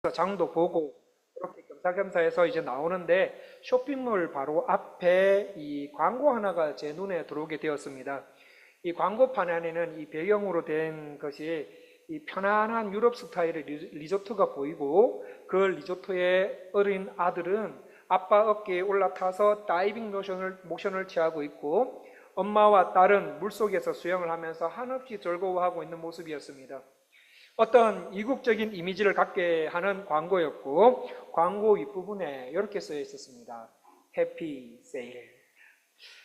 장도 보고 그렇게 겸사겸사해서 이제 나오는데 쇼핑몰 바로 앞에 이 광고 하나가 제 눈에 들어오게 되었습니다. 이 광고판 안에는 이 배경으로 된 것이 이 편안한 유럽 스타일의 리조트가 보이고, 그 리조트의 어린 아들은 아빠 어깨에 올라타서 다이빙 모션을 취하고 있고, 엄마와 딸은 물속에서 수영을 하면서 한없이 즐거워하고 있는 모습이었습니다. 어떤 이국적인 이미지를 갖게 하는 광고였고, 광고 윗부분에 이렇게 쓰여 있었습니다. 해피 세일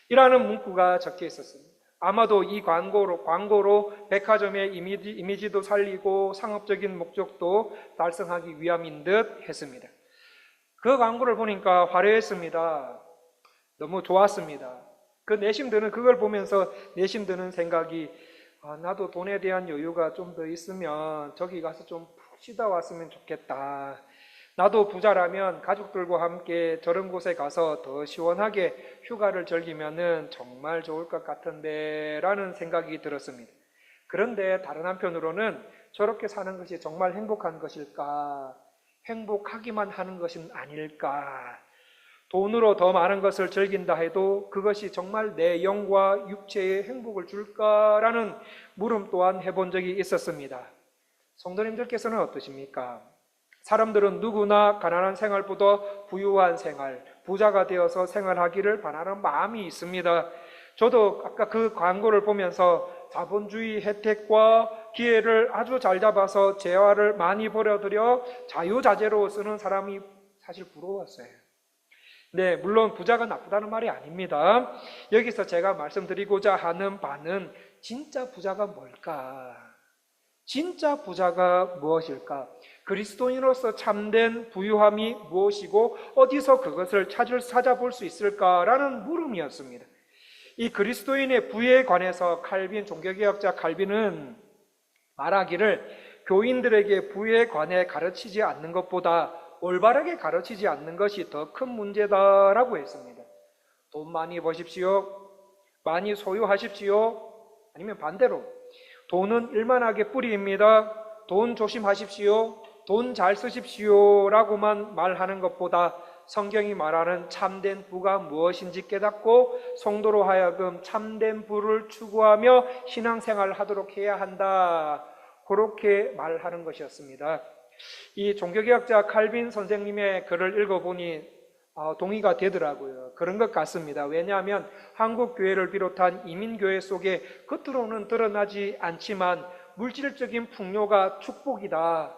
이라는 문구가 적혀 있었습니다. 아마도 이 광고로 백화점의 이미지도 살리고 상업적인 목적도 달성하기 위함인 듯 했습니다. 그 광고를 보니까 화려했습니다. 너무 좋았습니다. 그걸 보면서 내심 드는 생각이, 나도 돈에 대한 여유가 좀 더 있으면 저기 가서 좀 푹 쉬다 왔으면 좋겠다. 나도 부자라면 가족들과 함께 저런 곳에 가서 더 시원하게 휴가를 즐기면은 정말 좋을 것 같은데 라는 생각이 들었습니다. 그런데 다른 한편으로는 저렇게 사는 것이 정말 행복한 것일까? 행복하기만 하는 것은 아닐까? 돈으로 더 많은 것을 즐긴다 해도 그것이 정말 내 영과 육체에 행복을 줄까라는 물음 또한 해본 적이 있었습니다. 성도님들께서는 어떠십니까? 사람들은 누구나 가난한 생활보다 부유한 생활, 부자가 되어서 생활하기를 바라는 마음이 있습니다. 저도 아까 그 광고를 보면서 자본주의 혜택과 기회를 아주 잘 잡아서 재화를 많이 벌어들여 자유자재로 쓰는 사람이 사실 부러웠어요. 네, 물론 부자가 나쁘다는 말이 아닙니다. 여기서 제가 말씀드리고자 하는 바는 진짜 부자가 뭘까? 진짜 부자가 무엇일까? 그리스도인으로서 참된 부유함이 무엇이고 어디서 그것을 찾아볼 수 있을까라는 물음이었습니다. 이 그리스도인의 부에 관해서 종교개혁자 칼빈은 말하기를, 교인들에게 부에 관해 가르치지 않는 것보다 올바르게 가르치지 않는 것이 더 큰 문제다라고 했습니다. 돈 많이 버십시오, 많이 소유하십시오, 아니면 반대로 돈은 일만하게 뿌리입니다, 돈 조심하십시오, 돈 잘 쓰십시오 라고만 말하는 것보다 성경이 말하는 참된 부가 무엇인지 깨닫고 성도로 하여금 참된 부를 추구하며 신앙생활을 하도록 해야 한다, 그렇게 말하는 것이었습니다. 이 종교개혁자 칼빈 선생님의 글을 읽어보니 동의가 되더라고요. 그런 것 같습니다. 왜냐하면 한국 교회를 비롯한 이민교회 속에 겉으로는 드러나지 않지만 물질적인 풍요가 축복이다,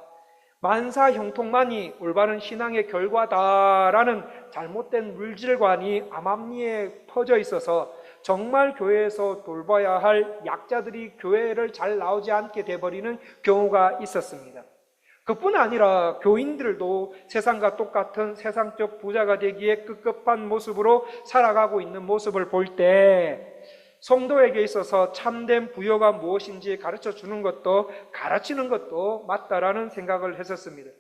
만사 형통만이 올바른 신앙의 결과다라는 잘못된 물질관이 암암리에 퍼져 있어서 정말 교회에서 돌봐야 할 약자들이 교회를 잘 나오지 않게 돼버리는 경우가 있었습니다. 그뿐 아니라 교인들도 세상과 똑같은 세상적 부자가 되기에 급급한 모습으로 살아가고 있는 모습을 볼 때 성도에게 있어서 참된 부여가 무엇인지 가르치는 것도 맞다라는 생각을 했었습니다.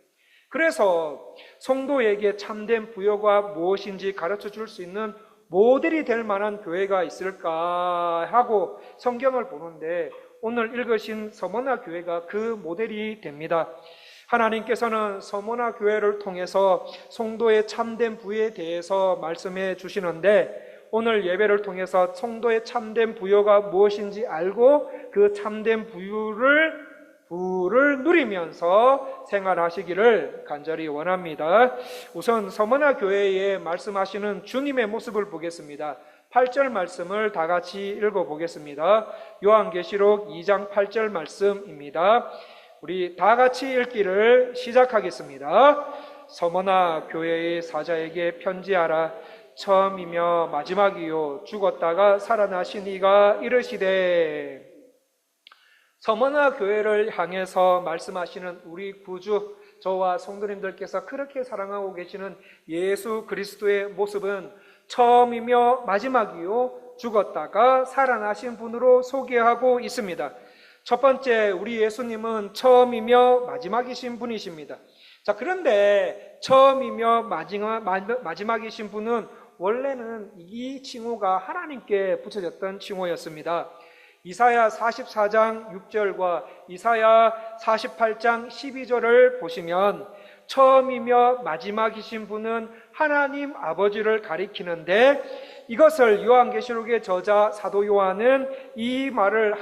그래서 성도에게 참된 부여가 무엇인지 가르쳐 줄 수 있는 모델이 될 만한 교회가 있을까 하고 성경을 보는데 오늘 읽으신 서머나 교회가 그 모델이 됩니다. 하나님께서는 서머나 교회를 통해서 성도의 참된 부에 대해서 말씀해 주시는데, 오늘 예배를 통해서 성도의 참된 부여가 무엇인지 알고 그 참된 부를 누리면서 생활하시기를 간절히 원합니다. 우선 서머나 교회에 말씀하시는 주님의 모습을 보겠습니다. 8절 말씀을 다 같이 읽어보겠습니다. 요한계시록 2장 8절 말씀입니다. 우리 다 같이 읽기를 시작하겠습니다. 서머나 교회의 사자에게 편지하라. 처음이며 마지막이요 죽었다가 살아나신 이가 이르시되. 서머나 교회를 향해서 말씀하시는 우리 구주, 저와 성도님들께서 그렇게 사랑하고 계시는 예수 그리스도의 모습은 처음이며 마지막이요 죽었다가 살아나신 분으로 소개하고 있습니다. 첫 번째, 우리 예수님은 처음이며 마지막이신 분이십니다. 자, 그런데 처음이며 마지막이신 분은 원래는 이 칭호가 하나님께 붙여졌던 칭호였습니다. 이사야 44장 6절과 이사야 48장 12절을 보시면 처음이며 마지막이신 분은 하나님 아버지를 가리키는데, 이것을 요한계시록의 저자 사도 요한은 이 말을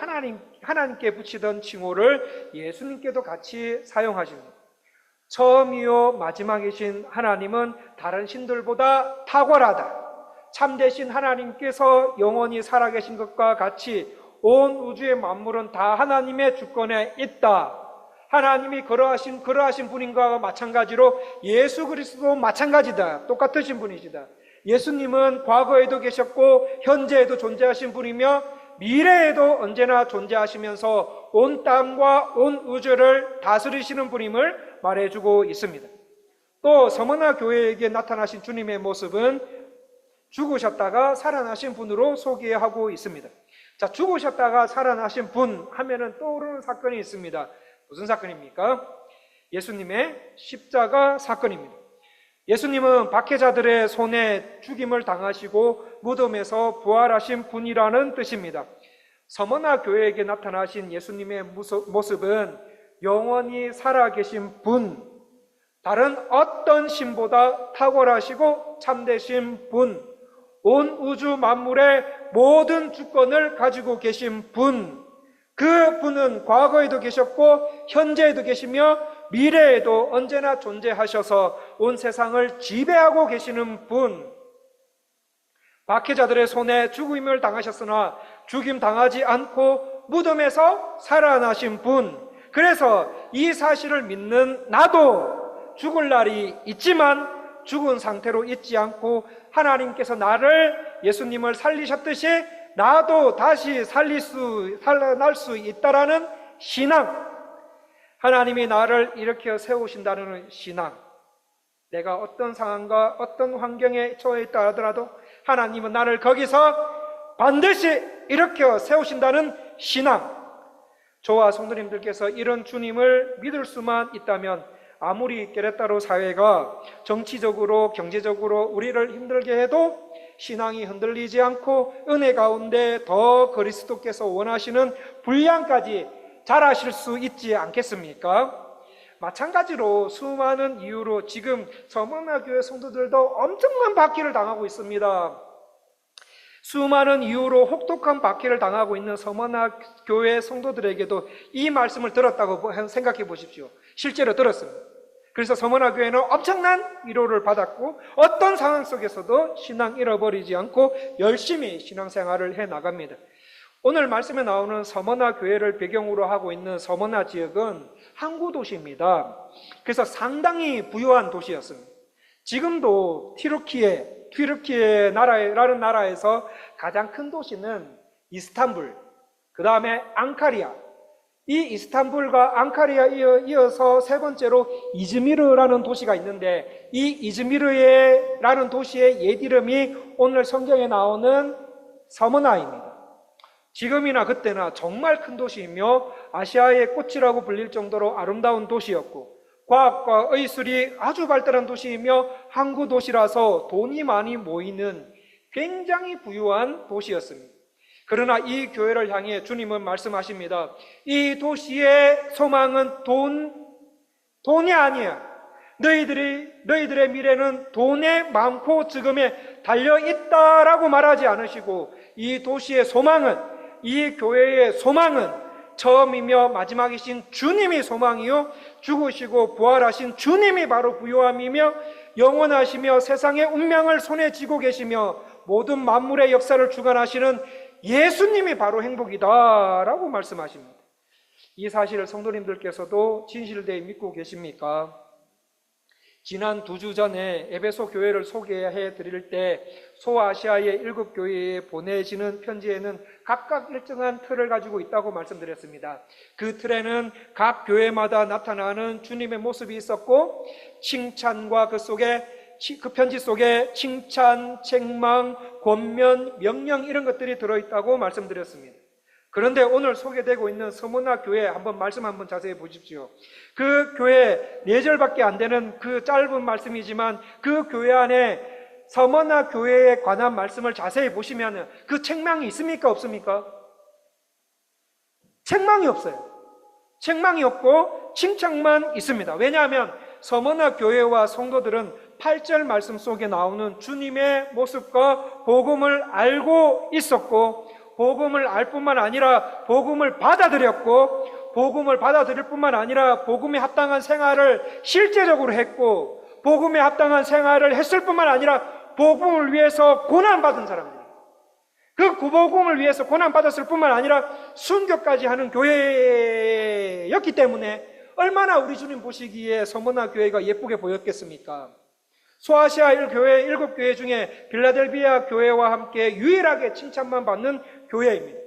하나님께 붙이던 칭호를 예수님께도 같이 사용하십니다. 처음이요 마지막이신 하나님은 다른 신들보다 탁월하다. 참되신 하나님께서 영원히 살아계신 것과 같이 온 우주의 만물은 다 하나님의 주권에 있다. 하나님이 그러하신 분인가 마찬가지로 예수 그리스도도 마찬가지다. 똑같으신 분이시다. 예수님은 과거에도 계셨고 현재에도 존재하신 분이며 미래에도 언제나 존재하시면서 온 땅과 온 우주를 다스리시는 분임을 말해주고 있습니다. 또 서머나 교회에게 나타나신 주님의 모습은 죽으셨다가 살아나신 분으로 소개하고 있습니다. 자, 죽으셨다가 살아나신 분 하면은 떠오르는 사건이 있습니다. 무슨 사건입니까? 예수님의 십자가 사건입니다. 예수님은 박해자들의 손에 죽임을 당하시고 무덤에서 부활하신 분이라는 뜻입니다. 서머나 교회에게 나타나신 예수님의 모습은 영원히 살아계신 분, 다른 어떤 신보다 탁월하시고 참되신 분, 온 우주 만물의 모든 주권을 가지고 계신 분, 그 분은 과거에도 계셨고 현재에도 계시며 미래에도 언제나 존재하셔서 온 세상을 지배하고 계시는 분, 박해자들의 손에 죽임을 당하셨으나 죽임 당하지 않고 무덤에서 살아나신 분, 그래서 이 사실을 믿는 나도 죽을 날이 있지만 죽은 상태로 있지 않고 하나님께서 나를, 예수님을 살리셨듯이 나도 다시 살아날 수 있다라는 신앙, 하나님이 나를 일으켜 세우신다는 신앙, 내가 어떤 상황과 어떤 환경에 처해 있다 하더라도 하나님은 나를 거기서 반드시 일으켜 세우신다는 신앙, 저와 성도님들께서 이런 주님을 믿을 수만 있다면 아무리 깨레따로 사회가 정치적으로 경제적으로 우리를 힘들게 해도 신앙이 흔들리지 않고 은혜 가운데 더 그리스도께서 원하시는 분량까지 잘하실 수 있지 않겠습니까? 마찬가지로 수많은 이유로 지금 서머나 교회 성도들도 엄청난 박해를 당하고 있습니다. 수많은 이유로 혹독한 박해를 당하고 있는 서머나 교회 성도들에게도 이 말씀을 들었다고 생각해 보십시오. 실제로 들었습니다. 그래서 서머나 교회는 엄청난 위로를 받았고 어떤 상황 속에서도 신앙 잃어버리지 않고 열심히 신앙생활을 해나갑니다. 오늘 말씀에 나오는 서머나 교회를 배경으로 하고 있는 서머나 지역은 항구 도시입니다. 그래서 상당히 부유한 도시였습니다. 지금도 튀르키예 나라라는 나라에서 가장 큰 도시는 이스탄불, 그 다음에 앙카리아, 이 이스탄불과 앙카리아에 이어서 세 번째로 이즈미르라는 도시가 있는데 이 이즈미르라는 도시의 옛 이름이 오늘 성경에 나오는 서머나입니다. 지금이나 그때나 정말 큰 도시이며 아시아의 꽃이라고 불릴 정도로 아름다운 도시였고 과학과 의술이 아주 발달한 도시이며 항구 도시라서 돈이 많이 모이는 굉장히 부유한 도시였습니다. 그러나 이 교회를 향해 주님은 말씀하십니다. 이 도시의 소망은 돈이 아니야. 너희들의 미래는 돈에 많고 적음에 달려있다라고 말하지 않으시고 이 도시의 소망은, 이 교회의 소망은 처음이며 마지막이신 주님이 소망이요 죽으시고 부활하신 주님이 바로 부요함이며 영원하시며 세상의 운명을 손에 쥐고 계시며 모든 만물의 역사를 주관하시는 예수님이 바로 행복이다라고 말씀하십니다. 이 사실을 성도님들께서도 진실되게 믿고 계십니까? 지난 2주 전에 에베소 교회를 소개해 드릴 때 소아시아의 7교회에 보내지는 편지에는 각각 일정한 틀을 가지고 있다고 말씀드렸습니다. 그 틀에는 각 교회마다 나타나는 주님의 모습이 있었고 칭찬과 그 편지 속에 칭찬, 책망, 권면, 명령 이런 것들이 들어있다고 말씀드렸습니다. 그런데 오늘 소개되고 있는 서머나 교회 말씀 한번 자세히 보십시오. 그 교회 4절밖에 안 되는 그 짧은 말씀이지만 그 교회 안에 서머나 교회에 관한 말씀을 자세히 보시면 그 책망이 있습니까? 없습니까? 책망이 없어요. 책망이 없고 칭찬만 있습니다. 왜냐하면 서머나 교회와 성도들은 8절 말씀 속에 나오는 주님의 모습과 복음을 알고 있었고, 복음을 알 뿐만 아니라 복음을 받아들였고, 복음을 받아들일 뿐만 아니라 복음에 합당한 생활을 실제적으로 했고, 복음에 합당한 생활을 했을 뿐만 아니라 복음을 위해서 고난받은 사람들, 그 복음을 위해서 고난받았을 뿐만 아니라 순교까지 하는 교회였기 때문에 얼마나 우리 주님 보시기에 서머나 교회가 예쁘게 보였겠습니까? 소아시아 1교회 7교회 중에 빌라델비아 교회와 함께 유일하게 칭찬만 받는 교회입니다.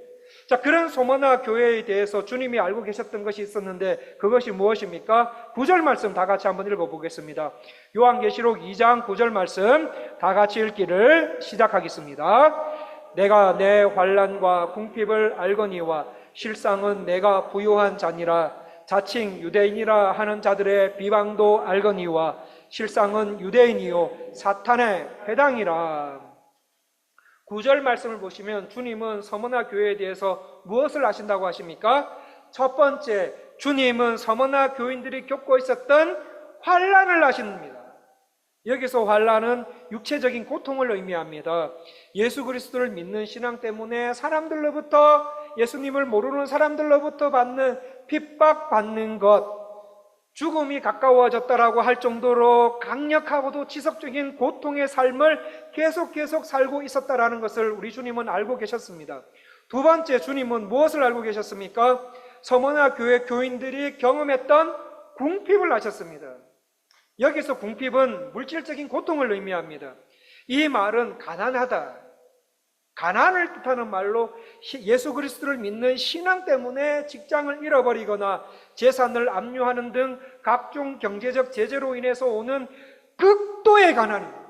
자, 그런 서머나 교회에 대해서 주님이 알고 계셨던 것이 있었는데 그것이 무엇입니까? 9절 말씀 다 같이 한번 읽어보겠습니다. 요한계시록 2장 9절 말씀 다 같이 읽기를 시작하겠습니다. 내가 내 환난과 궁핍을 알거니와 실상은 내가 부요한 자니라. 자칭 유대인이라 하는 자들의 비방도 알거니와 실상은 유대인이요 사탄의 회당이라. 9절 말씀을 보시면 주님은 서머나 교회에 대해서 무엇을 아신다고 하십니까? 첫 번째, 주님은 서머나 교인들이 겪고 있었던 환난을 아십니다. 여기서 환난은 육체적인 고통을 의미합니다. 예수 그리스도를 믿는 신앙 때문에 사람들로부터, 예수님을 모르는 사람들로부터 받는 핍박받는 것, 죽음이 가까워졌다라고 할 정도로 강력하고도 지속적인 고통의 삶을 계속 살고 있었다라는 것을 우리 주님은 알고 계셨습니다. 두 번째, 주님은 무엇을 알고 계셨습니까? 서머나 교회 교인들이 경험했던 궁핍을 아셨습니다. 여기서 궁핍은 물질적인 고통을 의미합니다. 이 말은 가난하다, 가난을 뜻하는 말로 예수 그리스도를 믿는 신앙 때문에 직장을 잃어버리거나 재산을 압류하는 등 각종 경제적 제재로 인해서 오는 극도의 가난입니다.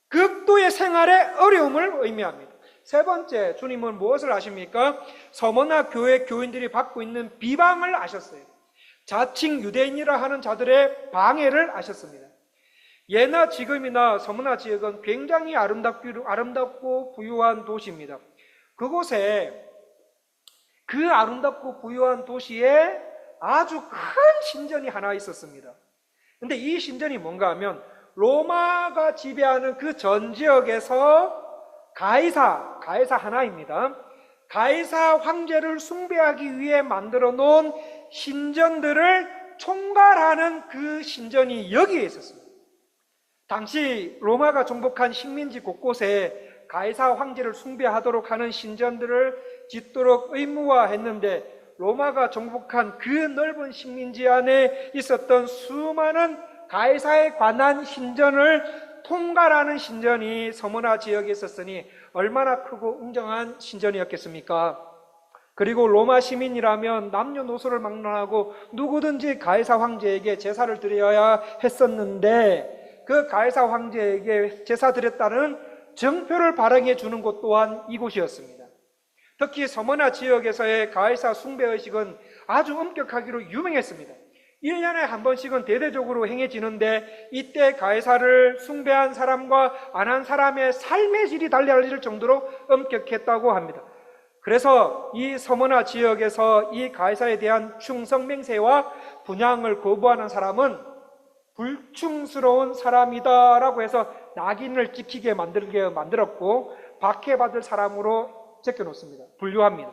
극도의 생활의 어려움을 의미합니다. 세 번째, 주님은 무엇을 아십니까? 서머나 교회 교인들이 받고 있는 비방을 아셨어요. 자칭 유대인이라 하는 자들의 방해를 아셨습니다. 예나 지금이나 서머나 지역은 굉장히 아름답고 부유한 도시입니다. 그곳에, 그 아름답고 부유한 도시에 아주 큰 신전이 하나 있었습니다. 근데 이 신전이 뭔가 하면 로마가 지배하는 그 전 지역에서 가이사 하나입니다. 가이사 황제를 숭배하기 위해 만들어 놓은 신전들을 총괄하는 그 신전이 여기에 있었습니다. 당시 로마가 정복한 식민지 곳곳에 가이사 황제를 숭배하도록 하는 신전들을 짓도록 의무화했는데, 로마가 정복한 그 넓은 식민지 안에 있었던 수많은 가이사에 관한 신전을 통괄하는 신전이 서머나 지역에 있었으니 얼마나 크고 웅장한 신전이었겠습니까? 그리고 로마 시민이라면 남녀노소를 막론하고 누구든지 가이사 황제에게 제사를 드려야 했었는데, 그 가이사 황제에게 제사 드렸다는 증표를 발행해 주는 곳 또한 이곳이었습니다. 특히 서머나 지역에서의 가이사 숭배의식은 아주 엄격하기로 유명했습니다. 1년에 한 번씩은 대대적으로 행해지는데, 이때 가이사를 숭배한 사람과 안 한 사람의 삶의 질이 달라질 정도로 엄격했다고 합니다. 그래서 이 서머나 지역에서 이 가이사에 대한 충성 맹세와 분향을 거부하는 사람은 불충스러운 사람이다라고 해서 낙인을 찍히게 만들었고 박해받을 사람으로 제껴놓습니다. 분류합니다.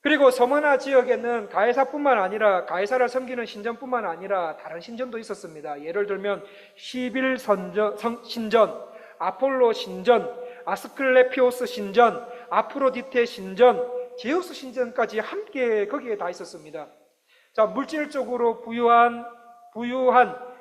그리고 서머나 지역에는 가이사뿐만 아니라 가이사를 섬기는 신전뿐만 아니라 다른 신전도 있었습니다. 예를 들면 11 신전, 아폴로 신전, 아스클레피오스 신전, 아프로디테 신전, 제우스 신전까지 함께 거기에 다 있었습니다. 자, 물질적으로 부유한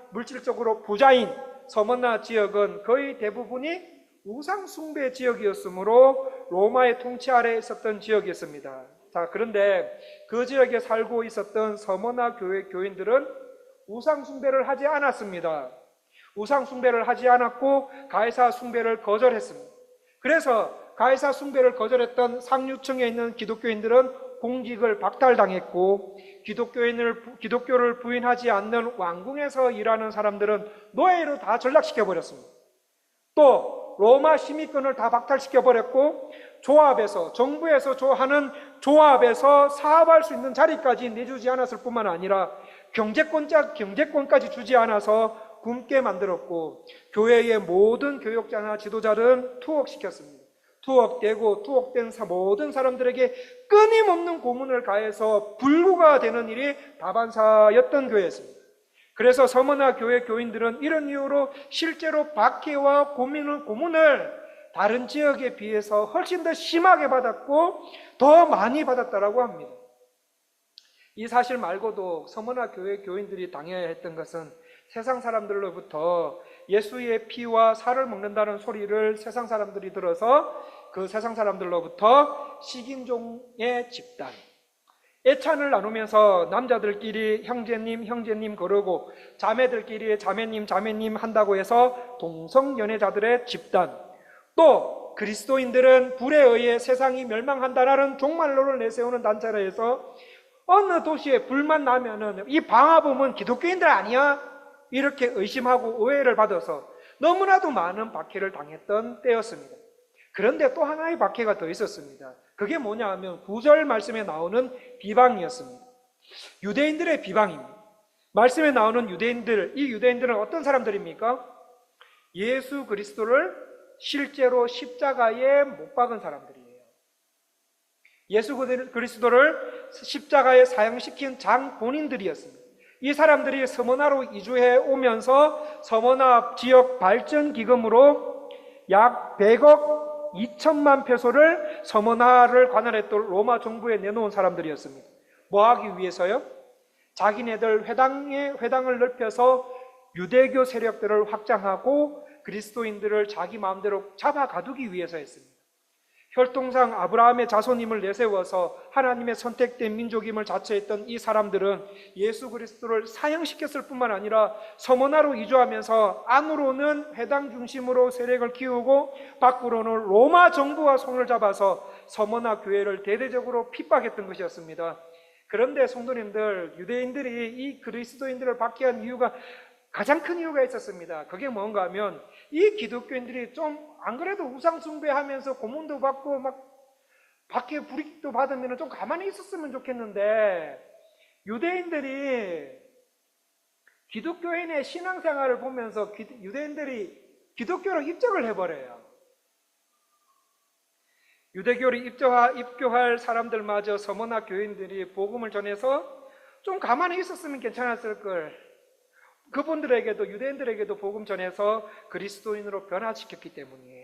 물질적으로 부자인 서머나 지역은 거의 대부분이 우상 숭배 지역이었으므로 로마의 통치 아래에 있었던 지역이었습니다. 자, 그런데 그 지역에 살고 있었던 서머나 교회 교인들은 우상 숭배를 하지 않았습니다. 우상 숭배를 하지 않았고 가이사 숭배를 거절했습니다. 그래서 가이사 숭배를 거절했던 상류층에 있는 기독교인들은 공직을 박탈당했고, 기독교를 부인하지 않는 왕궁에서 일하는 사람들은 노예로 다 전락시켜버렸습니다. 또 로마 시민권을 다 박탈시켜버렸고, 정부에서 하는 조합에서 사업할 수 있는 자리까지 내주지 않았을 뿐만 아니라 경제권까지 주지 않아서 굶게 만들었고, 교회의 모든 교역자나 지도자들은 투옥시켰습니다. 투옥되고 투옥된 모든 사람들에게 끊임없는 고문을 가해서 불구가 되는 일이 다반사였던 교회였습니다. 그래서 서머나 교회 교인들은 이런 이유로 실제로 박해와 고문을 다른 지역에 비해서 훨씬 더 심하게 받았고 더 많이 받았다라고 합니다. 이 사실 말고도 서머나 교회 교인들이 당해야 했던 것은 세상 사람들로부터 예수의 피와 살을 먹는다는 소리를 세상 사람들이 들어서 그 세상 사람들로부터 식인종의 집단, 애찬을 나누면서 남자들끼리 형제님 그러고 자매들끼리 자매님 한다고 해서 동성연애자들의 집단, 또 그리스도인들은 불에 의해 세상이 멸망한다라는 종말론을 내세우는 단체라 해서 어느 도시에 불만 나면은 이 방화범은 기독교인들 아니야? 이렇게 의심하고 오해를 받아서 너무나도 많은 박해를 당했던 때였습니다. 그런데 또 하나의 박해가 더 있었습니다. 그게 뭐냐 하면 9절 말씀에 나오는 비방이었습니다. 유대인들의 비방입니다. 말씀에 나오는 유대인들, 이 유대인들은 어떤 사람들입니까? 예수 그리스도를 실제로 십자가에 못 박은 사람들이에요. 예수 그리스도를 십자가에 사형시킨 장본인들이었습니다. 이 사람들이 서머나로 이주해 오면서 서머나 지역 발전 기금으로 약 100억 2천만 페소를 서머나를 관할했던 로마 정부에 내놓은 사람들이었습니다. 뭐 하기 위해서요? 자기네들 회당을 넓혀서 유대교 세력들을 확장하고 그리스도인들을 자기 마음대로 잡아가두기 위해서였습니다. 혈통상 아브라함의 자손임을 내세워서 하나님의 선택된 민족임을 자처했던 이 사람들은 예수 그리스도를 사형시켰을 뿐만 아니라 서머나로 이주하면서 안으로는 회당 중심으로 세력을 키우고 밖으로는 로마 정부와 손을 잡아서 서머나 교회를 대대적으로 핍박했던 것이었습니다. 그런데 성도님들, 유대인들이 이 그리스도인들을 박해한 이유가 가장 큰 이유가 있었습니다. 그게 뭔가 하면 이 기독교인들이 좀 안 그래도 우상 숭배하면서 고문도 받고 막 박해 불이익도 받으면 좀 가만히 있었으면 좋겠는데 유대인들이 기독교인의 신앙생활을 보면서 유대인들이 기독교로 입적을 해버려요. 유대교를 입교할 사람들마저 서머나 교인들이 복음을 전해서 좀 가만히 있었으면 괜찮았을 걸. 그분들에게도 유대인들에게도 복음 전해서 그리스도인으로 변화시켰기 때문이에요.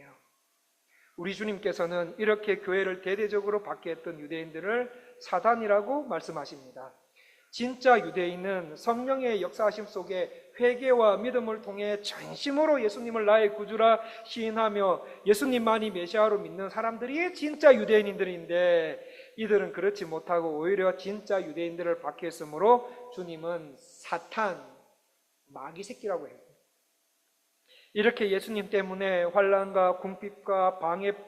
우리 주님께서는 이렇게 교회를 대대적으로 박해했던 유대인들을 사단이라고 말씀하십니다. 진짜 유대인은 성령의 역사하심 속에 회개와 믿음을 통해 전심으로 예수님을 나의 구주라 시인하며 예수님만이 메시아로 믿는 사람들이 진짜 유대인들인데 이들은 그렇지 못하고 오히려 진짜 유대인들을 박해했으므로 주님은 사탄, 마귀 새끼라고 해요. 이렇게 예수님 때문에 환난과 궁핍과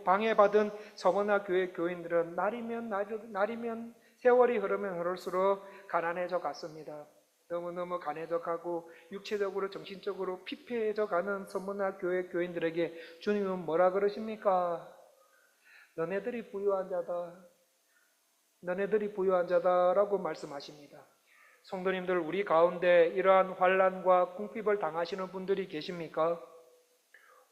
방해받은 서머나 교회 교인들은 날이면 세월이 흐르면 흐를수록 가난해져 갔습니다. 너무너무 가난해져 가고 육체적으로 정신적으로 피폐해져 가는 서머나 교회 교인들에게 주님은 뭐라 그러십니까? 너네들이 부유한 자다라고 말씀하십니다. 성도님들, 우리 가운데 이러한 환난과 궁핍을 당하시는 분들이 계십니까?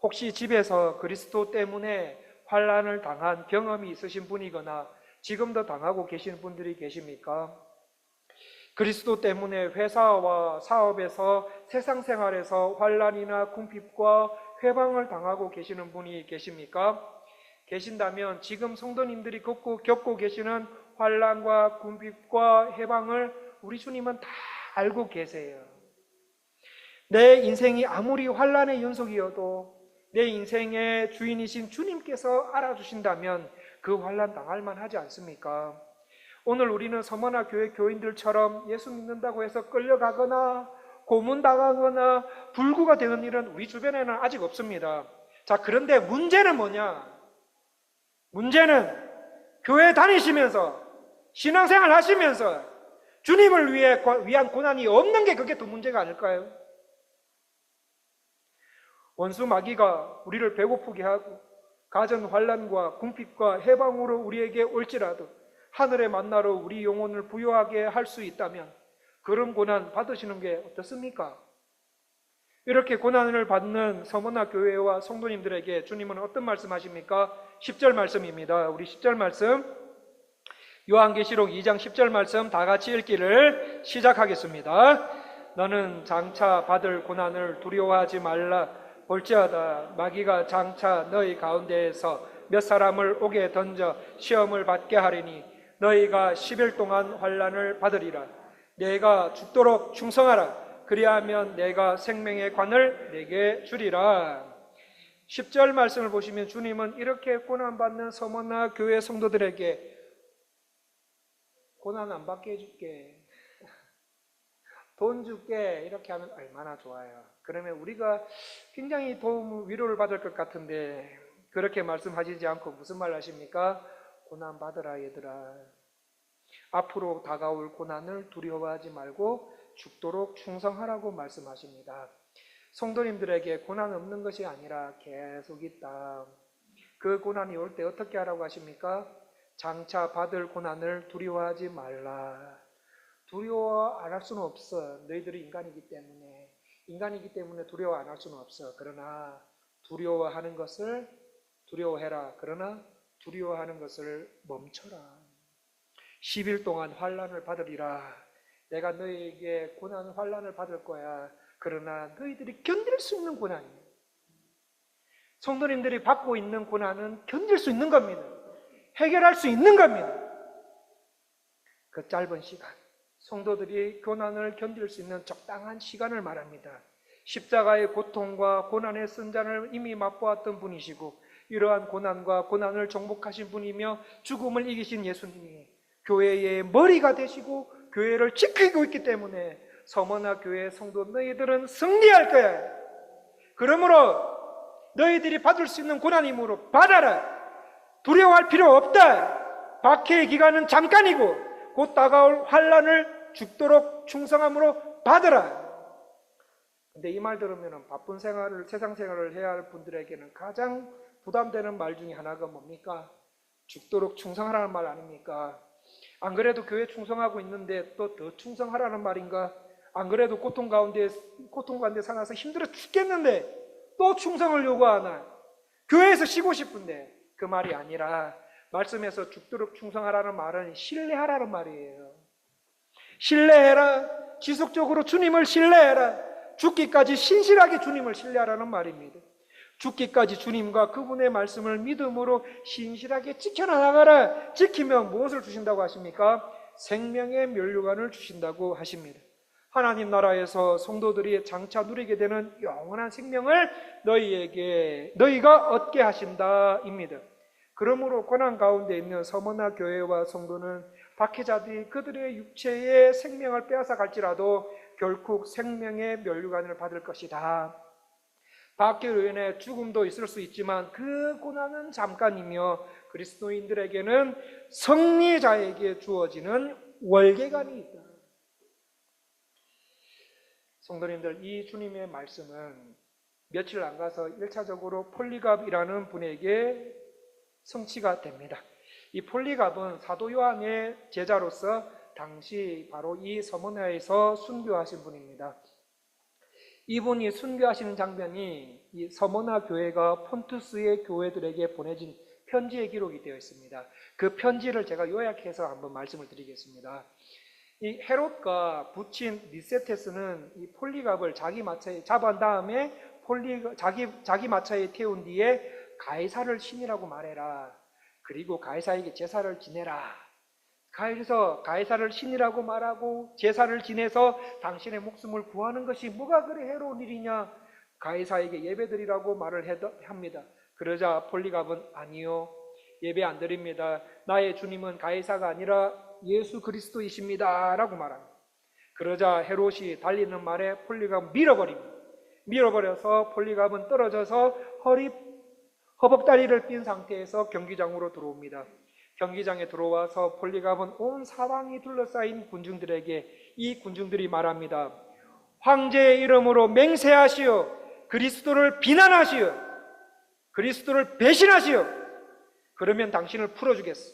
혹시 집에서 그리스도 때문에 환난을 당한 경험이 있으신 분이거나 지금도 당하고 계시는 분들이 계십니까? 그리스도 때문에 회사와 사업에서 세상 생활에서 환난이나 궁핍과 회방을 당하고 계시는 분이 계십니까? 계신다면 지금 성도님들이 겪고 계시는 환난과 궁핍과 해방을 우리 주님은 다 알고 계세요. 내 인생이 아무리 환난의 연속이어도 내 인생의 주인이신 주님께서 알아주신다면 그 환난 당할 만하지 않습니까? 오늘 우리는 서머나 교회 교인들처럼 예수 믿는다고 해서 끌려가거나 고문당하거나 불구가 되는 일은 우리 주변에는 아직 없습니다. 자, 그런데 문제는 뭐냐? 문제는 교회 다니시면서 신앙생활 하시면서 주님을 위한 고난이 없는 게 그게 더 문제가 아닐까요? 원수 마귀가 우리를 배고프게 하고 가전 환난과 궁핍과 해방으로 우리에게 올지라도 하늘의 만나로 우리 영혼을 부유하게 할 수 있다면 그런 고난 받으시는 게 어떻습니까? 이렇게 고난을 받는 서머나 교회와 성도님들에게 주님은 어떤 말씀하십니까? 10절 말씀입니다. 우리 10절 말씀, 요한계시록 2장 10절 말씀 다 같이 읽기를 시작하겠습니다. 너는 장차 받을 고난을 두려워하지 말라. 볼지어다 마귀가 장차 너희 가운데에서 몇 사람을 옥에 던져 시험을 받게 하리니 너희가 10일 동안 환난을 받으리라. 내가 죽도록 충성하라. 그리하면 내가 생명의 관을 내게 주리라. 10절 말씀을 보시면 주님은 이렇게 고난받는 서머나 교회 성도들에게 고난 안 받게 해줄게, 돈 줄게, 이렇게 하면 얼마나 좋아요. 그러면 우리가 굉장히 도움, 위로를 받을 것 같은데 그렇게 말씀하시지 않고 무슨 말 하십니까? 고난 받으라 얘들아. 앞으로 다가올 고난을 두려워하지 말고 죽도록 충성하라고 말씀하십니다. 성도님들에게 고난 없는 것이 아니라 계속 있다. 그 고난이 올 때 어떻게 하라고 하십니까? 장차 받을 고난을 두려워하지 말라. 두려워 안 할 수는 없어. 너희들이 인간이기 때문에 두려워 안 할 수는 없어. 그러나 두려워하는 것을 두려워해라. 그러나 두려워하는 것을 멈춰라. 10일 동안 환난을 받으리라. 내가 너희에게 고난, 환난을 받을 거야. 그러나 너희들이 견딜 수 있는 고난이에요. 성도님들이 받고 있는 고난은 견딜 수 있는 겁니다. 해결할 수 있는 겁니다. 그 짧은 시간, 성도들이 고난을 견딜 수 있는 적당한 시간을 말합니다. 십자가의 고통과 고난의 선잔을 이미 맛보았던 분이시고 이러한 고난과 고난을 정복하신 분이며 죽음을 이기신 예수님이 교회의 머리가 되시고 교회를 지키고 있기 때문에 서머나 교회 성도 너희들은 승리할 거야. 그러므로 너희들이 받을 수 있는 고난이므로 받아라. 두려워할 필요 없다. 박해의 기간은 잠깐이고 곧 다가올 환난을 죽도록 충성함으로 받으라. 근데 이 말 들으면 바쁜 생활을, 세상 생활을 해야 할 분들에게는 가장 부담되는 말 중에 하나가 뭡니까? 죽도록 충성하라는 말 아닙니까? 안 그래도 교회 충성하고 있는데 또 더 충성하라는 말인가? 안 그래도 고통 가운데 살아서 힘들어 죽겠는데 또 충성을 요구하나? 교회에서 쉬고 싶은데 그 말이 아니라 말씀에서 죽도록 충성하라는 말은 신뢰하라는 말이에요. 신뢰해라. 지속적으로 주님을 신뢰해라. 죽기까지 신실하게 주님을 신뢰하라는 말입니다. 죽기까지 주님과 그분의 말씀을 믿음으로 신실하게 지켜나가라. 지키면 무엇을 주신다고 하십니까? 생명의 면류관을 주신다고 하십니다. 하나님 나라에서 성도들이 장차 누리게 되는 영원한 생명을 너희가 얻게 하신다입니다. 그러므로 고난 가운데 있는 서머나 교회와 성도는 박해자들이 그들의 육체의 생명을 빼앗아 갈지라도 결국 생명의 면류관을 받을 것이다. 박해로 인해 죽음도 있을 수 있지만 그 고난은 잠깐이며 그리스도인들에게는 승리자에게 주어지는 월계관이 있다. 성도님들, 이 주님의 말씀은 며칠 안 가서 1차적으로 폴리갑이라는 분에게 성취가 됩니다. 이 폴리갑은 사도 요한의 제자로서 당시 바로 이 서머나에서 순교하신 분입니다. 이분이 순교하시는 장면이 이 서머나 교회가 폰투스의 교회들에게 보내진 편지의 기록이 되어 있습니다. 그 편지를 제가 요약해서 한번 말씀을 드리겠습니다. 이 헤롯과 부친 니세테스는 이 폴리갑을 자기 마차에 잡은 다음에 자기 마차에 태운 뒤에 가이사를 신이라고 말해라. 그리고 가이사에게 제사를 지내라. 그래서 가이사를 신이라고 말하고 제사를 지내서 당신의 목숨을 구하는 것이 뭐가 그래 해로운 일이냐? 가이사에게 예배드리라고 말을 합니다. 그러자 폴리갑은 아니요, 예배 안 드립니다. 나의 주님은 가이사가 아니라 예수 그리스도이십니다 라고 말합니다. 그러자 헤롯이 달리는 말에 폴리갑은 밀어버립니다. 밀어버려서 폴리갑은 떨어져서 허벅다리를 삔 상태에서 경기장으로 들어옵니다. 경기장에 들어와서 폴리갑은 온 사방이 둘러싸인 군중들에게 이 군중들이 말합니다. 황제의 이름으로 맹세하시오. 그리스도를 비난하시오. 그리스도를 배신하시오. 그러면 당신을 풀어주겠어.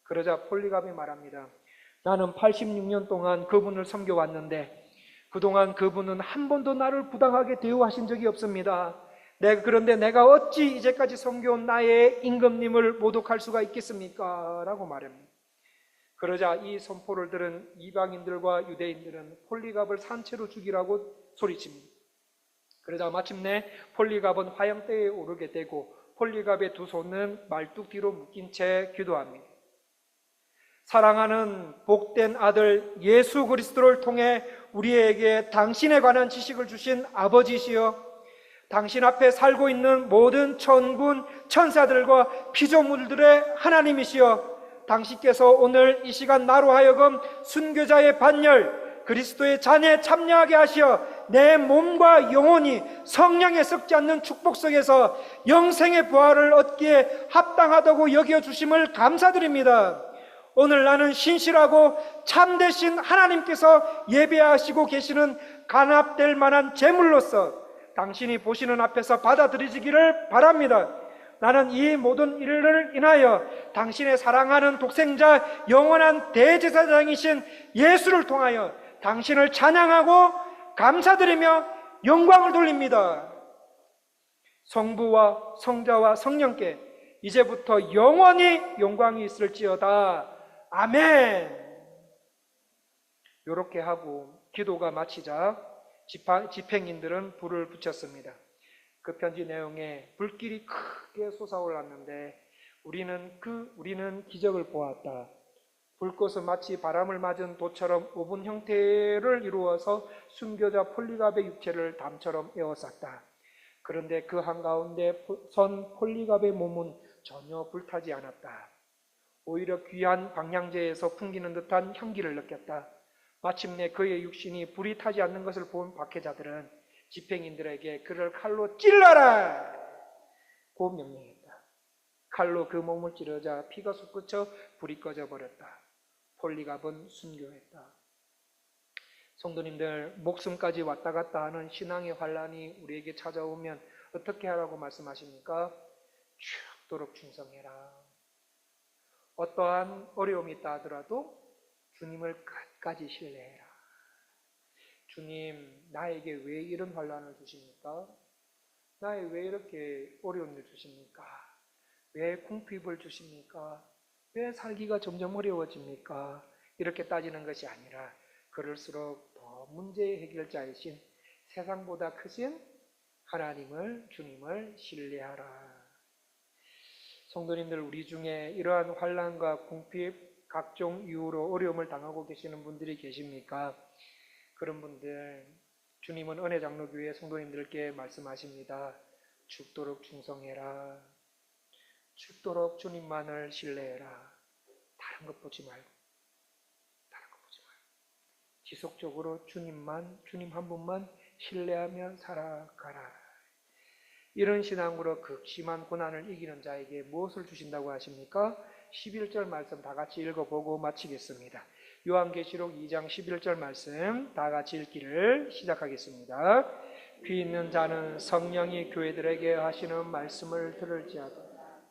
그러자 폴리갑이 말합니다. 나는 86년 동안 그분을 섬겨왔는데 그동안 그분은 한 번도 나를 부당하게 대우하신 적이 없습니다. 그런데 내가 어찌 이제까지 섬겨온 나의 임금님을 모독할 수가 있겠습니까? 라고 말합니다. 그러자 이 선포를 들은 이방인들과 유대인들은 폴리갑을 산채로 죽이라고 소리칩니다. 그러자 마침내 폴리갑은 화형대에 오르게 되고 폴리갑의 두 손은 말뚝 뒤로 묶인 채 기도합니다. 사랑하는 복된 아들 예수 그리스도를 통해 우리에게 당신에 관한 지식을 주신 아버지시여, 당신 앞에 살고 있는 모든 천군 천사들과 피조물들의 하나님이시여, 당신께서 오늘 이 시간 나로 하여금 순교자의 반열 그리스도의 잔에 참여하게 하시어 내 몸과 영혼이 성령에 썩지 않는 축복 속에서 영생의 부활을 얻기에 합당하다고 여겨주심을 감사드립니다. 오늘 나는 신실하고 참되신 하나님께서 예배하시고 계시는 간합될 만한 제물로서 당신이 보시는 앞에서 받아들이시기를 바랍니다. 나는 이 모든 일을 인하여 당신의 사랑하는 독생자 영원한 대제사장이신 예수를 통하여 당신을 찬양하고 감사드리며 영광을 돌립니다. 성부와 성자와 성령께 이제부터 영원히 영광이 있을지어다. 아멘. 이렇게 하고 기도가 마치자 집행인들은 불을 붙였습니다. 그 편지 내용에 불길이 크게 솟아올랐는데 우리는 기적을 보았다. 불꽃은 마치 바람을 맞은 돛처럼 오분 형태를 이루어서 순교자 폴리갑의 육체를 담처럼 에워쌌다. 그런데 그 한가운데 선 폴리갑의 몸은 전혀 불타지 않았다. 오히려 귀한 방향제에서 풍기는 듯한 향기를 느꼈다. 마침내 그의 육신이 불이 타지 않는 것을 본 박해자들은 집행인들에게 그를 칼로 찔러라! 고 명령했다. 칼로 그 몸을 찌르자 피가 솟구쳐 불이 꺼져버렸다. 폴리갑은 순교했다. 성도님들, 목숨까지 왔다 갔다 하는 신앙의 환란이 우리에게 찾아오면 어떻게 하라고 말씀하십니까? 죽도록 충성해라. 어떠한 어려움이 있다 하더라도 주님을 끝까지 신뢰해라. 주님, 나에게 왜 이런 환란을 주십니까? 나에게 왜 이렇게 어려움을 주십니까? 왜 궁핍을 주십니까? 왜 살기가 점점 어려워집니까? 이렇게 따지는 것이 아니라 그럴수록 더 문제의 해결자이신 세상보다 크신 하나님을, 주님을 신뢰하라. 성도님들, 우리 중에 이러한 환난과 궁핍, 각종 이유로 어려움을 당하고 계시는 분들이 계십니까? 그런 분들, 주님은 은혜장로교회 성도님들께 말씀하십니다. 죽도록 충성해라. 죽도록 주님만을 신뢰해라. 다른 것 보지 말고, 지속적으로 주님 한 분만 신뢰하며 살아가라. 이런 신앙으로 극심한 고난을 이기는 자에게 무엇을 주신다고 하십니까? 11절 말씀 다 같이 읽어보고 마치겠습니다. 요한계시록 2장 11절 말씀 다 같이 읽기를 시작하겠습니다. 귀 있는 자는 성령이 교회들에게 하시는 말씀을 들을지어다.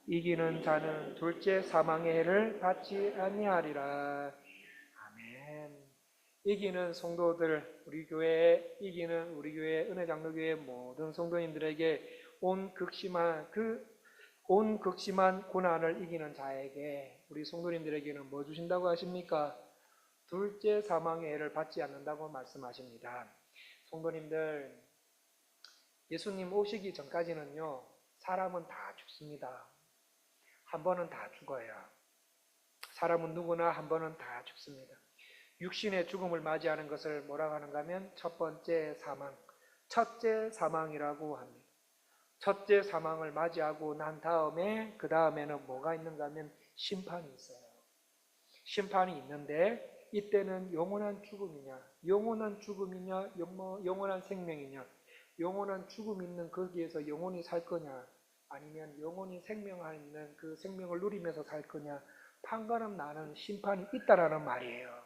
이기는 자는 둘째 사망의 해를 받지 아니하리라. 아멘. 이기는 성도들, 우리 교회에 이기는 우리 교회 은혜장로교회 모든 성도님들에게 온 극심한 고난을 이기는 자에게, 우리 성도님들에게는 뭐 주신다고 하십니까? 둘째 사망의 해를 받지 않는다고 말씀하십니다. 성도님들, 예수님 오시기 전까지는요, 사람은 다 죽습니다. 한 번은 다 죽어요. 사람은 누구나 한 번은 다 죽습니다. 육신의 죽음을 맞이하는 것을 뭐라고 하는가 하면 첫 번째 사망, 첫째 사망이라고 합니다. 첫째 사망을 맞이하고 난 다음에 그 다음에는 뭐가 있는가 하면 심판이 있어요. 심판이 있는데 이때는 영원한 죽음이냐, 영원한 죽음이냐, 영원한 생명이냐, 영원한 죽음 있는 거기에서 영원히 살 거냐, 아니면 영원히 생명하는 그 생명을 누리면서 살 거냐, 판가름 나는 심판이 있다라는 말이에요.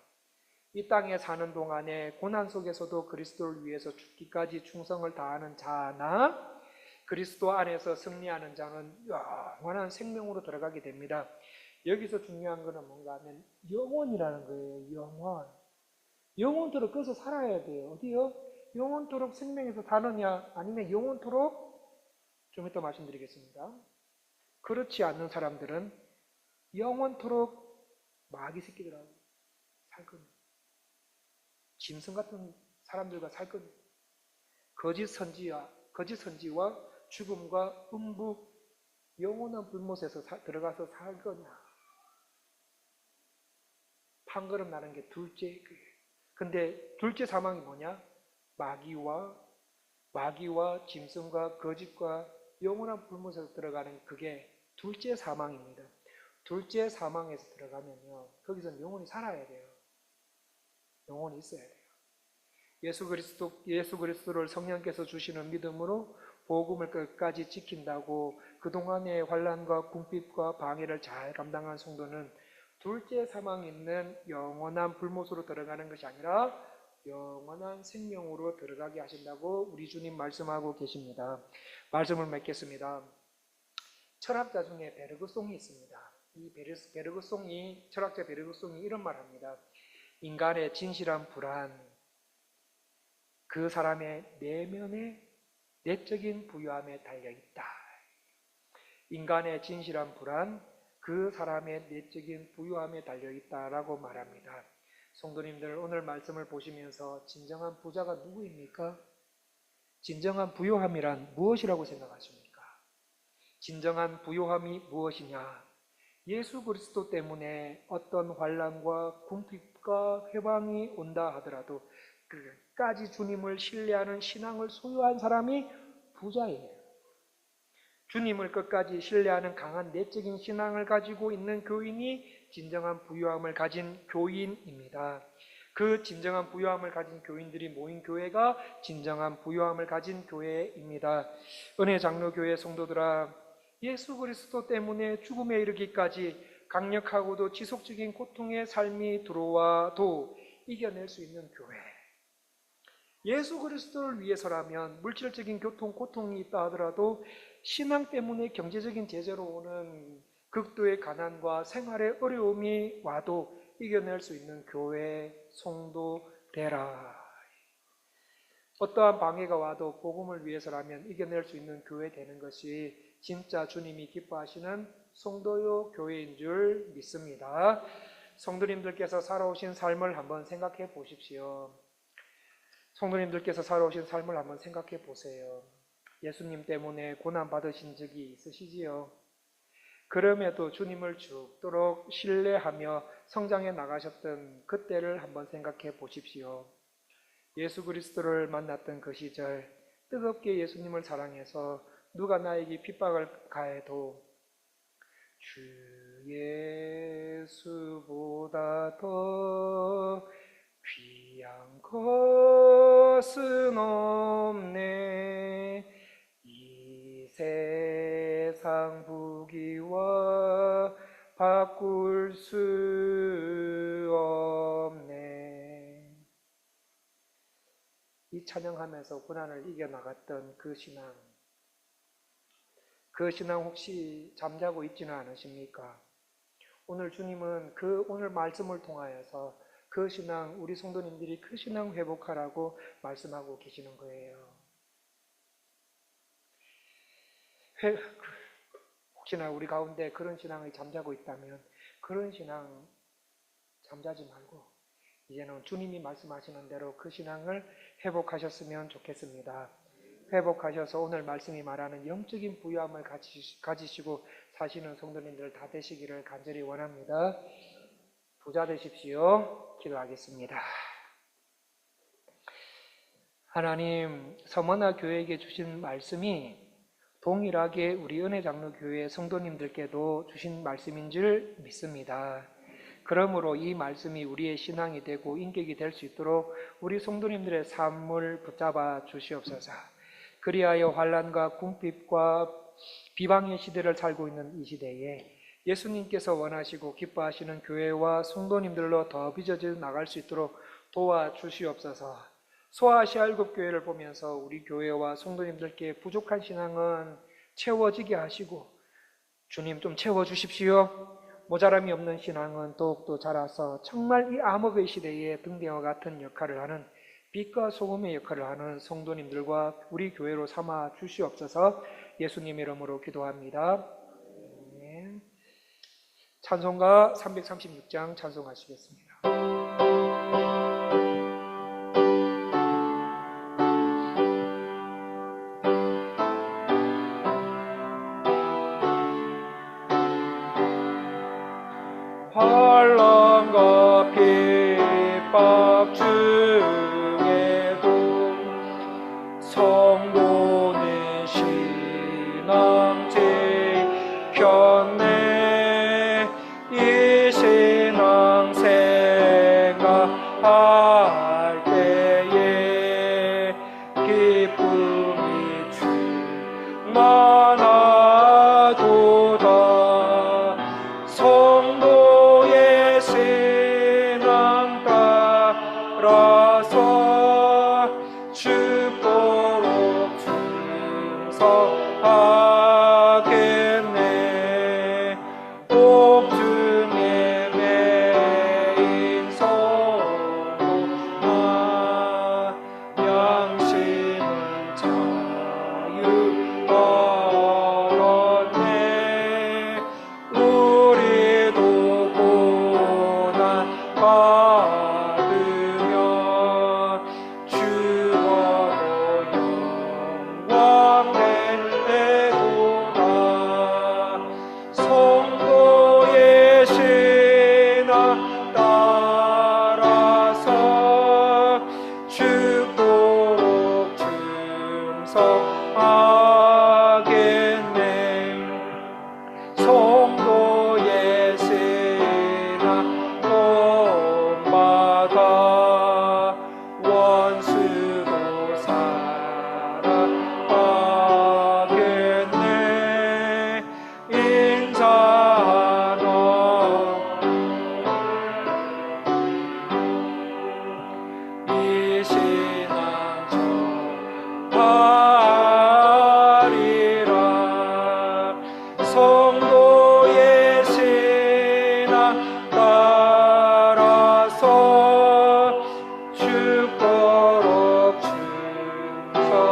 이 땅에 사는 동안에 고난 속에서도 그리스도를 위해서 죽기까지 충성을 다하는 자나 그리스도 안에서 승리하는 자는 영원한 생명으로 들어가게 됩니다. 여기서 중요한 거는 뭔가 하면 영원이라는 거예요. 영원. 영원토록 거기서 살아야 돼요. 어디요? 영원토록 생명에서 사느냐 아니면 영원토록, 좀 이따 말씀드리겠습니다. 그렇지 않는 사람들은 영원토록 마귀 새끼들하고 살 겁니다. 짐승 같은 사람들과 살 겁니다. 거짓 선지와 죽음과 음부, 영원한 불못에서 들어가서 살 거냐. 판거름 나는 게 둘째. 근데 둘째 사망이 뭐냐? 마귀와 짐승과 거짓과 영원한 불못에서 들어가는 그게 둘째 사망입니다. 둘째 사망에서 들어가면요, 거기서는 영원히 살아야 돼요. 영원히 있어야 돼요. 예수 그리스도를 성령께서 주시는 믿음으로 복음을 끝까지 지킨다고 그동안의 환난과 궁핍과 방해를 잘 감당한 성도는 둘째 사망이 있는 영원한 불못으로 들어가는 것이 아니라 영원한 생명으로 들어가게 하신다고 우리 주님 말씀하고 계십니다. 말씀을 맺겠습니다. 철학자 중에 베르그송이 있습니다. 이 철학자 베르그송이 이런 말을 합니다. 인간의 진실한 불안, 그 사람의 내면의 내적인 부유함에 달려있다. 인간의 진실한 불안, 그 사람의 내적인 부유함에 달려있다라고 말합니다. 성도님들, 오늘 말씀을 보시면서 진정한 부자가 누구입니까? 진정한 부유함이란 무엇이라고 생각하십니까? 진정한 부유함이 무엇이냐? 예수 그리스도 때문에 어떤 환난과 궁핍과 회방이 온다 하더라도 끝까지 주님을 신뢰하는 신앙을 소유한 사람이 부자예요. 주님을 끝까지 신뢰하는 강한 내적인 신앙을 가지고 있는 교인이 진정한 부유함을 가진 교인입니다. 그 진정한 부유함을 가진 교인들이 모인 교회가 진정한 부유함을 가진 교회입니다. 은혜장로교회 성도들아, 예수 그리스도 때문에 죽음에 이르기까지 강력하고도 지속적인 고통의 삶이 들어와도 이겨낼 수 있는 교회. 예수 그리스도를 위해서라면 물질적인 고통이 있다 하더라도 신앙 때문에 경제적인 제재로 오는 극도의 가난과 생활의 어려움이 와도 이겨낼 수 있는 교회 성도 되라. 어떠한 방해가 와도 복음을 위해서라면 이겨낼 수 있는 교회 되는 것이 진짜 주님이 기뻐하시는 성도요 교회인 줄 믿습니다. 성도님들께서 살아오신 삶을 한번 생각해 보십시오. 성도님들께서 살아오신 삶을 한번 생각해 보세요. 예수님 때문에 고난받으신 적이 있으시지요? 그럼에도 주님을 죽도록 신뢰하며 성장해 나가셨던 그때를 한번 생각해 보십시오. 예수 그리스도를 만났던 그 시절, 뜨겁게 예수님을 사랑해서 누가 나에게 핍박을 가해도 주 예수보다 더 귀한 것은 없네. 이 세상 부귀와 바꿀 수 없네. 이 찬양하면서 고난을 이겨나갔던 그 신앙 혹시 잠자고 있지는 않으십니까? 오늘 주님은 오늘 말씀을 통하여서 그 신앙, 우리 성도님들이 그 신앙 회복하라고 말씀하고 계시는 거예요. 혹시나 우리 가운데 그런 신앙이 잠자고 있다면 그런 신앙 잠자지 말고 이제는 주님이 말씀하시는 대로 그 신앙을 회복하셨으면 좋겠습니다. 회복하셔서 오늘 말씀이 말하는 영적인 부유함을 가지시고 사시는 성도님들 다 되시기를 간절히 원합니다. 부자 되십시오. 기도하겠습니다. 하나님, 서머나 교회에게 주신 말씀이 동일하게 우리 은혜장로교회 성도님들께도 주신 말씀인 줄 믿습니다. 그러므로 이 말씀이 우리의 신앙이 되고 인격이 될 수 있도록 우리 성도님들의 삶을 붙잡아 주시옵소서. 그리하여 환난과 궁핍과 비방의 시대를 살고 있는 이 시대에 예수님께서 원하시고 기뻐하시는 교회와 성도님들로 더 빚어져 나갈 수 있도록 도와주시옵소서. 소아시아일곱 교회를 보면서 우리 교회와 성도님들께 부족한 신앙은 채워지게 하시고 주님 좀 채워주십시오. 모자람이 없는 신앙은 더욱더 자라서 정말 이 암흑의 시대에 등대와 같은 역할을 하는 빛과 소금의 역할을 하는 성도님들과 우리 교회로 삼아 주시옵소서. 예수님 이름으로 기도합니다. 아멘. 찬송가 336장 찬송하시겠습니다. 환난과 핍박 중에도 성도는 신앙 지켰네. 이 신앙 생각할 때에 기쁨이 충만하도다. 성도의 신앙 따라서 죽도록 충성하겠네. 옥중에 매인 성도나 양심은 자유 얻었네. 우리도 고난 받으며 주어로 영광 내도다. 성도의 신앙 따라서 죽도록 충성하겠네. 성도의 신앙 본받아 원수도 사랑하겠네. 인자는 이 신앙 전하리라. 성도의 신앙 따라서 죽도록 충성하겠네.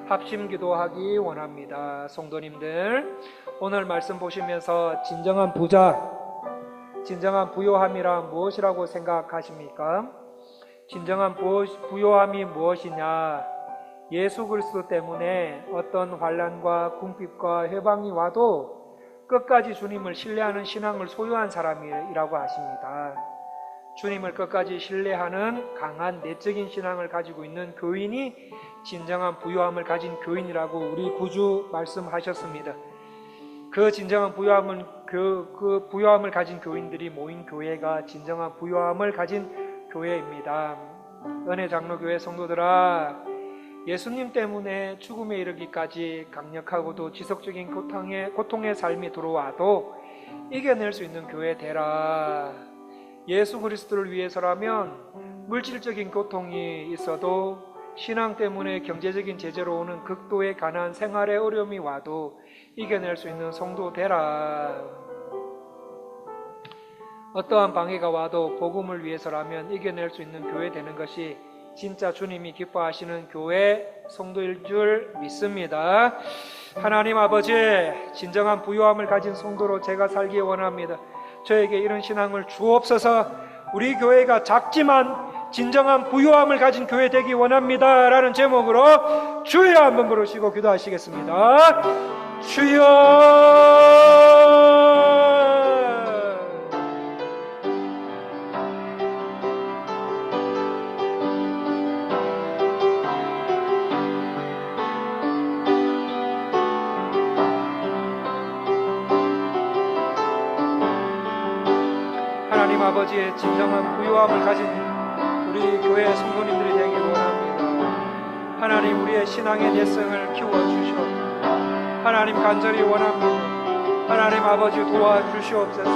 합심 기도하기 원합니다. 성도님들, 오늘 말씀 보시면서 진정한 부자, 진정한 부요함이란 무엇이라고 생각하십니까? 진정한 부요함이 무엇이냐? 예수 그리스도 때문에 어떤 환난과 궁핍과 해방이 와도 끝까지 주님을 신뢰하는 신앙을 소유한 사람이라고 하십니다. 주님을 끝까지 신뢰하는 강한 내적인 신앙을 가지고 있는 교인이 진정한 부요함을 가진 교인이라고 우리 구주 말씀하셨습니다. 그 진정한 부요함은 그 부요함을 가진 교인들이 모인 교회가 진정한 부요함을 가진 교회입니다. 은혜장로교회 성도들아, 예수님 때문에 죽음에 이르기까지 강력하고도 지속적인 고통의 삶이 들어와도 이겨낼 수 있는 교회 되라. 예수 그리스도를 위해서라면 물질적인 고통이 있어도, 신앙 때문에 경제적인 제재로 오는 극도의 가난 생활의 어려움이 와도 이겨낼 수 있는 성도 되라. 어떠한 방해가 와도 복음을 위해서라면 이겨낼 수 있는 교회 되는 것이 진짜 주님이 기뻐하시는 교회 성도일 줄 믿습니다. 하나님 아버지, 진정한 부요함을 가진 성도로 제가 살기 원합니다. 저에게 이런 신앙을 주옵소서. 우리 교회가 작지만 진정한 부요함을 가진 교회 되기 원합니다 라는 제목으로 주여 한번 부르시고 기도하시겠습니다. 주여. 하나님 아버지의 진정한 부요함을 가진 우리 교회 성도님들이 되길 원합니다. 하나님, 우리의 신앙의 내성을 키워주시옵소서. 하나님, 간절히 원합니다. 하나님 아버지, 도와주시옵소서.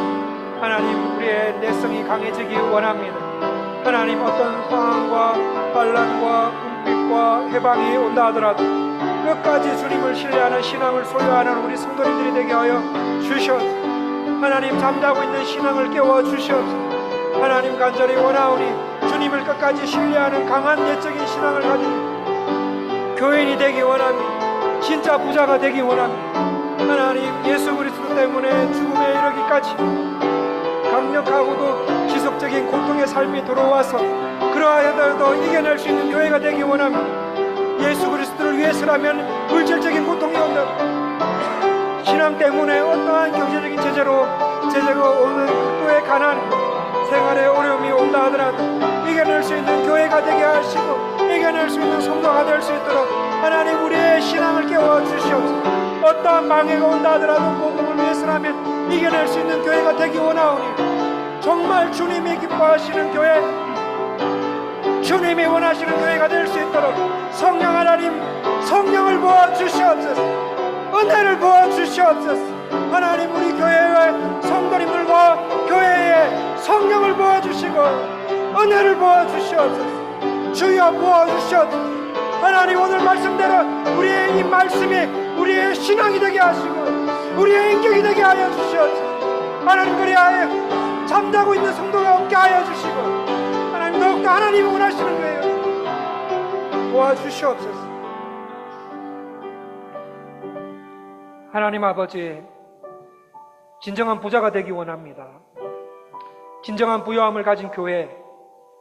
하나님, 우리의 내성이 강해지기 원합니다. 하나님, 어떤 상황과 환난과 불빛과 해방이 온다 하더라도 끝까지 주님을 신뢰하는 신앙을 소유하는 우리 성도님들이 되게 하여 주시옵소서. 하나님, 잠자고 있는 신앙을 깨워 주시옵소서. 하나님, 간절히 원하오니 주님을 끝까지 신뢰하는 강한 내적인 신앙을 가진 교인이 되기 원합니다. 진짜 부자가 되기 원합니다. 하나님, 예수 그리스도 때문에 죽음에 이르기까지 강력하고도 지속적인 고통의 삶이 들어와서 그러하여도 이겨낼 수 있는 교회가 되기 원합니다. 예수 그리스도를 위해서라면 물질적인 고통이 온다. 신앙 때문에 어떠한 경제적인 제재가 오는 극도의 가난, 생활에 어려움이 온다 하더라도 이겨낼 수 있는 교회가 되게 하시고 이겨낼 수 있는 성도가 될 수 있도록 하나님, 우리의 신앙을 깨워 주시옵소서. 어떠한 방해가 온다 하더라도 복음을 위해서라면 이겨낼 수 있는 교회가 되기 원하오니 정말 주님이 기뻐하시는 교회, 주님이 원하시는 교회가 될 수 있도록 성령 하나님, 성령을 부어 주시옵소서. 은혜를 부어 주시옵소서. 하나님, 우리 교회의 성도님들과 교회에 성령을 부어 주시고 은혜를 부어 주시옵소서. 주여 부어 주시옵소서. 하나님, 오늘 말씀대로 우리의 이 말씀이 우리의 신앙이 되게 하시고 우리의 인격이 되게 하여 주시옵소서. 하나님, 그리하여 잠자고 있는 성도가 없게 하여 주시고 하나님, 더욱더 하나님이 원하시는 거예요. 도와주시옵소서. 하나님 아버지, 진정한 부자가 되기 원합니다. 진정한 부요함을 가진 교회,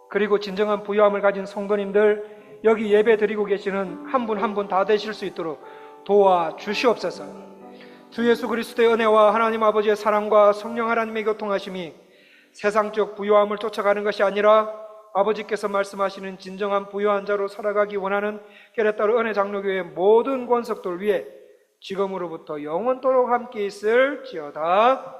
그리고 진정한 부요함을 가진 성도님들, 여기 예배 드리고 계시는 한 분 한 분 다 되실 수 있도록 도와주시옵소서. 주 예수 그리스도의 은혜와 하나님 아버지의 사랑과 성령 하나님의 교통하심이 세상적 부요함을 쫓아가는 것이 아니라 아버지께서 말씀하시는 진정한 부요한 자로 살아가기 원하는 게레따르 은혜 장로교회의 모든 권속들 위에 지금으로부터 영원토록 함께 있을지어다.